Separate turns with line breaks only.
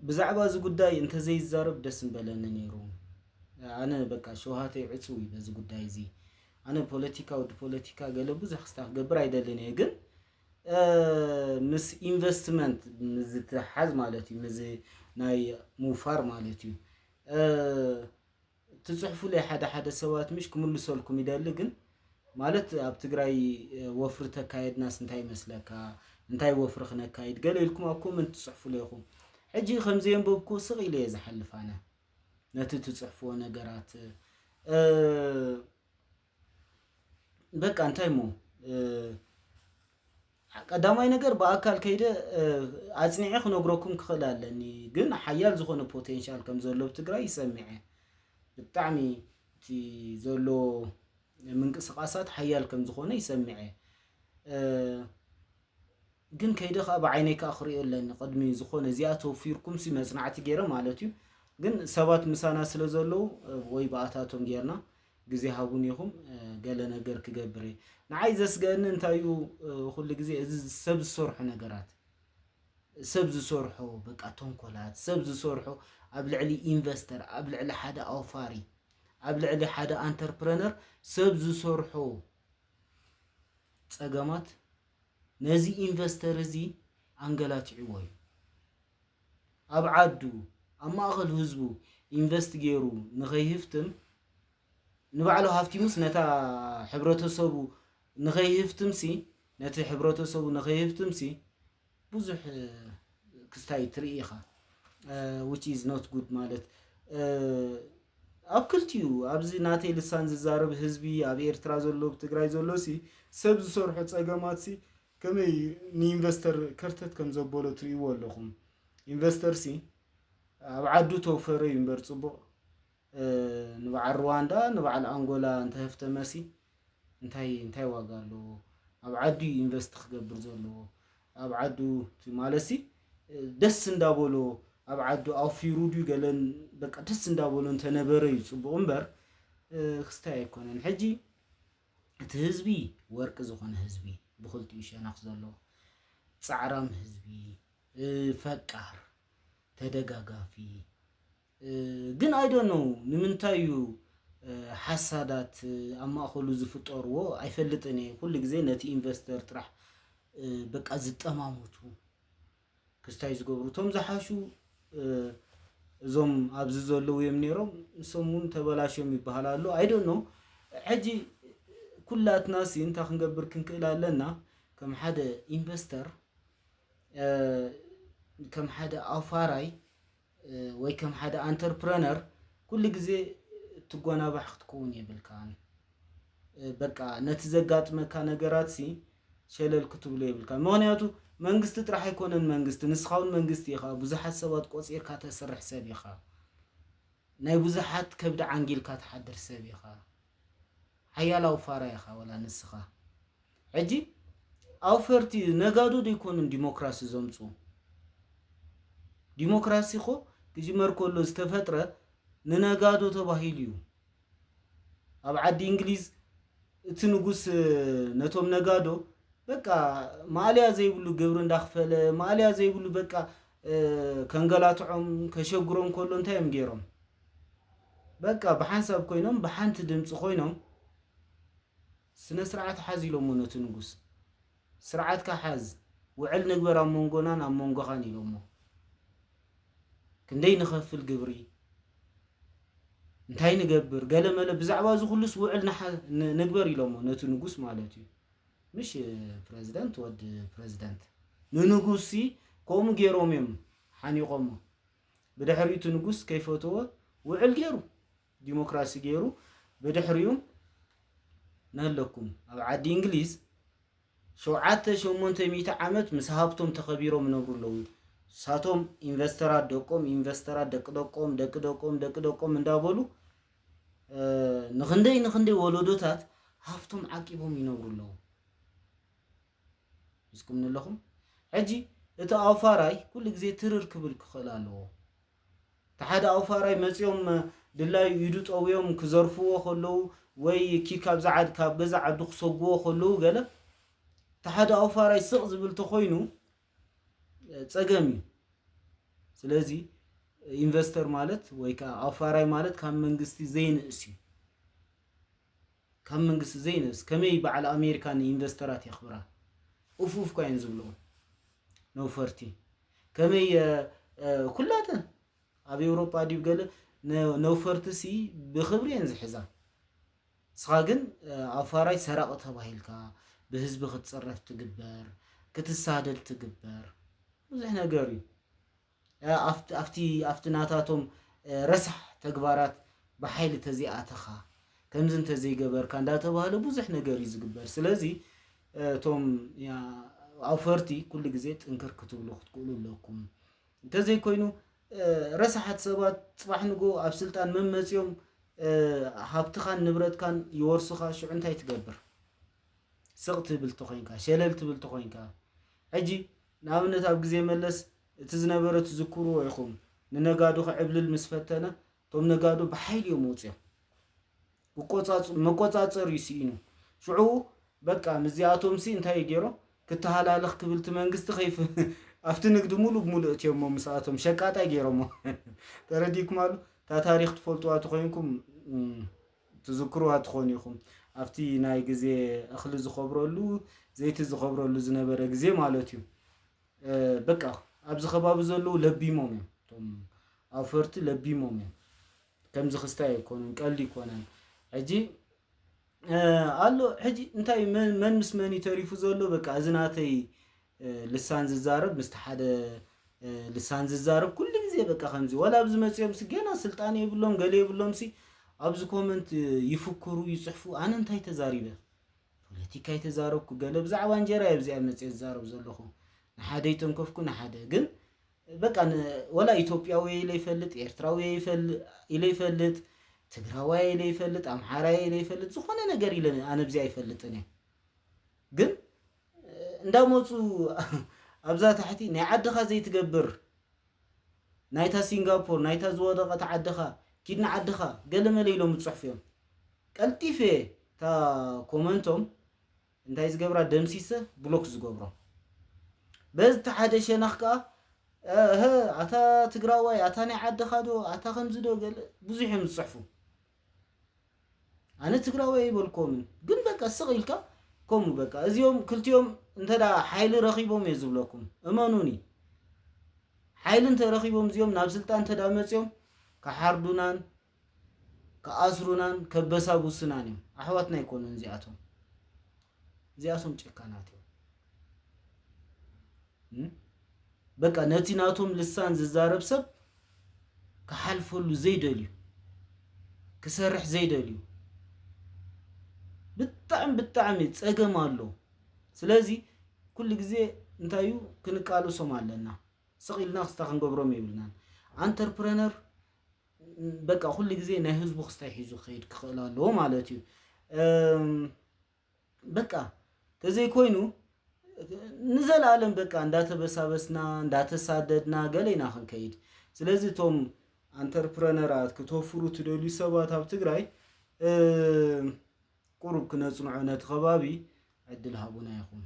ብዛዕባ እዚ ጉዳይ እንተ ዘይዛረብ ደስ ምበለኒ ነይሩ ኣነ በቃ ሸውሃተይ ዕፅው በዚ ጉዳይ እዚ ኣነ ፖለቲካ ወዲ ፖለቲካ ገለ ብዙሕ ክስታ ክገብር ኣይደልን እየ ግን ምስ ኢንቨስትመንት ዝትሓዝ ማለት እዩ ነዚ ናይ ሙፋር ማለት እዩ ትጽሕፉ ላይ ሓደ ሰባት ምሽ ክምልሰልኩም ይደሊ ግን ማለት ኣብ ትግራይ ወፍሪ ተካይድናስ እንታይ መስለካ እንታይ ወፍሪ ክነካይድ ገለ ኢልኩም ኣብ ኮመንት ትጽሕፉ ለይኹም ሕጂ ከምዚ የንበብኩ ስቕ ኢለ ዝሓልፍ ኣነ ነቲ ትጽሕፍዎ ነገራት በቃ እንታይ ሞ ቀዳማይ ነገር በአካል ከይደ አጽኒዕ ክነግረኩም ክኽእል ኣለኒ ግን ሓያል ዝኾነ ፖቴንሻል ከም ዘሎ ትግራይ ይሰምዐ ብጣዕሚ እቲ ዘሎ ምንቅስቃሳት ሓያል ከም ዝኾነ ይሰምዐ ግን ከይደ ካብ ዓይነይ ካ ክሪኦ ኣለኒ ቅድሚ ዝኾነ እዚኣ ተወፊርኩም ሲ መጽናዕቲ ገይረ ማለት እዩ ግን ሰባት ምሳና ስለ ዘለው ወይ ባኣታቶም ጌርና ግዜ ሃቡን ይኹም ገለ ነገር ክገብር ንዓይ ዘስገአኒ እንታይ እዩ ኩሉ ግዜ እዚ ሰብ ዝሰርሑ ነገራት ሰብ ዝሰርሑ በቃ ተንኮላት ሰብ ዝሰርሑ ኣብ ልዕሊ ኢንቨስተር ኣብ ልዕሊ ሓደ ኣውፋሪ ኣብ ልዕሊ ሓደ አንተርፕረነር ሰብ ዝሰርሑ ጸገማት ነዚ ኢንቨስተር እዚ አንገላትዕዎ እዩ ኣብ ዓዱ ኣብ ማእኸል ህዝቡ ኢንቨስት ገይሩ ንኸይህፍትም ንባዕሉ ሃፍቲሙስ ነታ ሕብረተሰቡ ንኸይህፍትምሲ ነቲ ሕብረተሰቡ ንኸይህፍትምሲ ብዙሕ ክስታይ ትርኢኻ which is not good ማለት ኣብ ክልቲኡ ኣብዚ ናተይ ልሳን ዝዛረብ ህዝቢ ኣብ ኤርትራ ዘሎ ብትግራይ ዘሎሲ ሰብ ዝሰርሑ ጸገማት ሲ ከመይ ንኢንቨስተር ከርተት ከም ዘበሎ ትርእይዎ ኣለኹም ኢንቨስተር ሲ ኣብ ዓዱ ተወፈረ ይምበር ጽቡቕ ንባዕል ሩዋንዳ ንባዕል አንጎላ እንተህፍተመሲ እንታይ ዋጋ ኣለዎ ኣብ ዓዱ ኢንቨስት ክገብር ዘለዎ ኣብ ዓዱ ማለሲ ደስ እንዳበሎ ኣብ ዓዱ ኣውፊሩ ዱ ገለን በቃ ደስ እንዳበሎ እንተነበረ እዩ ጽቡቕ እምበር ክስታይ ኣይኮነን ሕጂ እቲ ህዝቢ ወርቂ ዝኾነ ህዝቢ ብኽልቲኡ ሸነኽ ዘሎ ጻዕራም ህዝቢ ፈቃር ተደጋጋፊ ግን I don't know ንምንታይ እዩ ሓሳዳት ኣብ ማእኸሉ ዝፍጠርዎ ኣይፈልጥን እየ ኩሉ ግዜ ነቲ ኢንቨስተር ጥራሕ በቃ ዝጠማሙቱ ክስታይ ዝገብሩ ቶም ዝሓሹ እዞም ኣብዚ ዘለዉ እዮም ነይሮም ንሶምን ተበላሽዮም ይበሃላሉ I don't know ሕጂ ኩላትና ሲ እንታይ ክንገብር ክንክእል ኣለና ከም ሓደ ኢንቨስተር ከም ሓደ ኣውፋራይ ወይ ከም ሓደ አንተርፕረነር ኩሉ ግዜ ትጎናባሕ ክትከውን የብልካን በቃ ነቲ ዘጋጥመካ ነገራት ሲ ሸለል ክትብሎ የብልካን ምክንያቱ መንግስቲ ጥራሕ ኣይኮነን መንግስቲ ንስኻውን መንግስቲ ኢኻ ብዙሓት ሰባት ቆፂርካ ተሰርሕ ሰብ ኢኻ ናይ ብዙሓት ከብዲ ዓንጊልካ ተሓድር ሰብ ኢኻ ሓያል ኣውፋራ ኢኻ ወላ ንስኻ ሕጂ ኣውፈርቲ ነጋዶ ደይኮኑን ዲሞክራሲ ዘምፁ ዲሞክራሲ ኾ ክጅመር ከሎ ዝተፈጥረ ንነጋዶ ተባሂሉ እዩ ኣብ ዓዲ እንግሊዝ እቲ ንጉስ ነቶም ነጋዶ በቃ ማልያ ዘይብሉ ግብር እንዳኽፈለ ማልያ ዘይብሉ በቃ ከንገላትዖም ከሸግሮም ከሎ እንታይም ገይሮም በቃ ብሓንሳብ ኮይኖም ብሓንቲ ድምፂ ኮይኖም ስነ ስርዓት ሓዚሎም ነቲ ንጉስ ስርዓትካ ሓዝ ውዕል ንግበር ኣብ መንጎናን ኣብ መንጎኻን ኢሎሞ ክንደይ ንኸፍል ግብሪ እንታይ ንገብር ገለ መለ ብዛዕባ እዚ ኩሉስ ውዕል ንግበር ኢሎሞ ነቲ ንጉስ ማለት እዩ ምሽ ፕሬዝዳንት ወድ ፕሬዝዳንት ንንጉስ ከምኡ ገይሮም እዮም ሓኒቆሞ ብድሕሪቱ ንጉስ ከይፈተወ ውዕል ገይሩ ዲሞክራሲ ገይሩ ብድሕሪኡ ናለኩም ኣብ ዓዲ እንግሊዝ 700 ዓመት ምስ ሃብቶም ተኸቢሮም ነብሩ ኣለዉ ሳቶም ኢንቨስተራት ደቆም ኢንቨስተራት ደቅደቆም እንዳበሉ ንኽንደይ ወለዶታት ሃፍቶም ዓቂቦም ይነብሩ ኣለዉ እስኩም ንለኹም ሕጂ እቲ ኣውፋራይ ኩሉ ግዜ ትርር ክብል ክኽእል ኣለዎ ተሓደ ኣውፋራይ መጺኦም ድላይ ኢዱ ጠውዮም ክዘርፍዎ ከለዉ ወይ ኪካብ ዛዓድ ካብ ገዛ ዓዱ ክሰግዎ ከለዉ ገለ ተሓደ ኣውፋራይ ስቕ ዝብል ተኾይኑ ጸገም እዩ ስለዚ ኢንቨስተር ማለት ወይ አፋራይ ማለት ካብ መንግስቲ ዘይንእስ እዩ ካብ መንግስቲ ዘይንእስ ከመይ በዓል አሜሪካን ኢንቨስተራት የኽብራ ኡፍ ኮይን ዝብልዎ ነውፈርቲ ከመይ ኩላተን ኣብ ኤውሮፓ ዲብ ገለ ነውፈርቲ ሲ ብክብሪ እየን ዝሕዛ ስኻ ግን ኣፋራይ ሰራቕ ተባሂልካ ብህዝቢ ክትፅረፍ ትግበር ክትሳደድ ትግበር ብዙሕ ነገር እዩ ኣፍቲ ናታቶም ረሳሕ ተግባራት ብሓይሊ ተዚኣተኻ ከምዚ እንተዘይገበርካ እንዳተባሃለ ብዙሕ ነገር እዩ ዝግበር ስለዚ ቶም ኣፈርቲ ኩሉ ግዜ ጥንክር ክትብሉ ክትክእሉ ኣለኩም እንተዘይኮይኑ ረሳሓት ሰባት ፅባሕ ንጎ ኣብ ስልጣን መመፅዮም ሃብትኻን ንብረትካን ይወርሱኻ ሽዑ እንታይ ትገብር ስቕ ትብል ተኾይንካ ሸለል ትብል ተኾይንካ ሕጂ ንኣብነት ኣብ ግዜ መለስ እቲ ዝነበረ ትዝክርዎ ኢኹም ንነጋዶ ክዕብልል ምስ ፈተነ ቶም ነጋዶ ብሓይሊ እዮም ወፅዮም መቆፃፀር ይስኢኑ ሽዑ በቃ ምዚኣቶም ሲ እንታይ ገይሮም ክትሃላለኽ ክብል ቲ መንግስቲ ኸይፍ ኣብቲ ንግዲ ሙሉእ ብሙሉእ እትዮም ምስኣቶም ሸቃጣይ ገይሮሞ ተረዲኩም ኣሉ ታ ታሪክ ትፈልጥዋ ትኾይንኩም ትዝክርዋ ትኾኑ ኢኹም ኣብቲ ናይ ግዜ እኽሊ ዝኸብረሉ ዘይቲ ዝኸብረሉ ዝነበረ ግዜ ማለት እዩ በቃ ኣብዚ ከባቢ ዘለዉ ለቢሞም እዮም ቶም ኣፈርቲ ለቢሞም እዮም ከምዚ ክስታይ ኣይኮኑን ቀልዲ ይኮነን ሕጂ ኣሎ ሕጂ እንታይ መን ምስ መን ተሪፉ ዘሎ በቃ እዚ ናተይ ልሳን ዝዛረብ ምስቲ ሓደ ልሳን ዝዛረብ ኩሉ ግዜ በቃ ከምዚ ወላ ኣብዚ መፅኦም ሲ ገና ስልጣን የብሎም ገለ የብሎም ሲ ኣብዚ ኮመንት ይፍክሩ ይፅሕፉ ኣነ እንታይ ተዛሪበ ፖለቲካ ይተዛረብኩ ገለ ብዛዕባ እንጀራ የብዚኣ መፅአ ዝዛረብ ዘለኹ ንሓደ ይተንከፍኩ ንሓደ ግን በቃ ወላ ኢትዮጵያዊ ይፈልጥ ኤርትራዊ ይፈልጥ ትግራዋይ ይፈልጥ ኣምሓራይ ይፈልጥ ዝኾነ ነገር ኢለን ኣነ ብዚኣ ይፈልጥን እየ ግን እንዳመፁ ኣብዛ ታሕቲ ናይ ዓድኻ ዘይትገብር ናይታ ሲንጋፖር ናይታ ዝወደቐት ዓድኻ ኪድና ዓድኻ ገለ መለ ኢሎም ዝፅሕፉ እዮም ቀልጢፈ ታ ኮመንቶም እንታይ ዝገብራ ደምሲሰ ብሎክ ዝገብሮ በዚ ሓደ ሸነኽ ከዓ ኣታ ትግራዋይ ኣታ ናይ ዓድኻ ዶ ኣታ ከምዚ ዶ ገለ ብዙሕ እዮም ዝፅሕፉ ኣነ ትግራዋይ ይበልኮምን ግን በቃ ስቕ ኢልካ ከምኡ በቃ እዚኦም ክልቲኦም እንተዳ ሓይሊ ረኺቦም እየ ዝብለኩም እመኑኒ ሓይሊ እንተረኺቦም እዚኦም ናብ ስልጣን እንተዳ መፅኦም ካሓርዱናን ከኣስሩናን ከበሳቡስናን እዮም ኣሕዋትና ኣይኮኑን እዚኣቶም ጨካናት እዮም በቃ ነቲ ናቶም ልሳን ዝዛረብ ሰብ ክሓልፈሉ ዘይደልዩ ክሰርሕ ዘይደልዩ ብጣዕሚ ፀገም ኣሎ ስለዚ ኩሉ ግዜ እንታይ እዩ ክንቃለሶም ኣለና ስቕ ኢልና ክስታ ክንገብሮም የብልናን አንተርፕረነር በቃ ኩሉ ግዜ ናይ ህዝቡ ክስታይ ሒዙ ክኸይድ ክኽእል ኣለዎ ማለት እዩ በቃ ተዘይኮይኑ ንዘላለም በቃ እንዳተበሳበስና እንዳተሳደድና ገለይና ክንከይድ ስለዚ ቶም አንተርፕረነራት ክተፍሩ ትደልዩ ሰባት ኣብ ትግራይ ቁሩብ ክነጽንዑ ነቲ ከባቢ ዕድል ሃቡና ይኹን